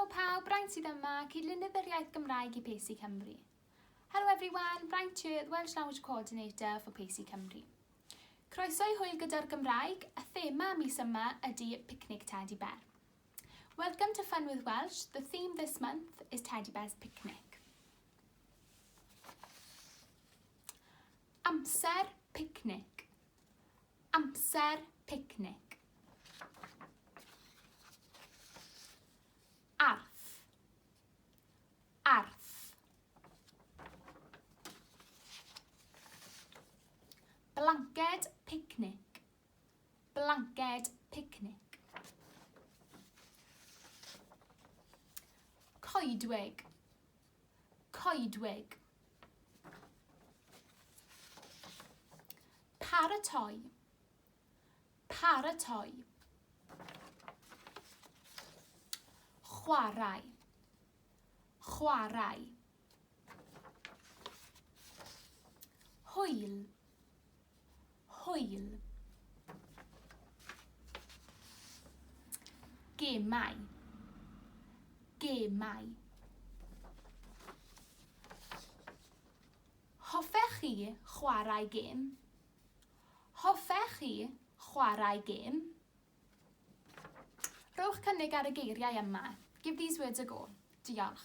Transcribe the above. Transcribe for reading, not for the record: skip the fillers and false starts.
Helo pawb, Braint sydd yma, cydlynydd yr iaith Gymraeg I PACEY Cymru. Hello everyone, Braint here, the Welsh Language Coordinator for PACEY Cymru. Croeso I hwyl gyda'r Gymraeg, a thema mis yma ydy Picnic Tedi Bêr. Welcome to Fun with Welsh. The theme this month is Teddy Bear's Picnic. Amser picnic. Amser picnic. Arth. Arth. Blanced picnic. Blanced picnic. Coedwig. Coedwig. Paratoi. Paratoi. Chwarae. Chwarae. Hwyl. Hwyl. Gemau. Gemau. Hoffech chi chwarae gêm? Hoffech chi chwarae gêm? Rhowch cynnig ar y geiriau yma. Give these words a go. Diolch.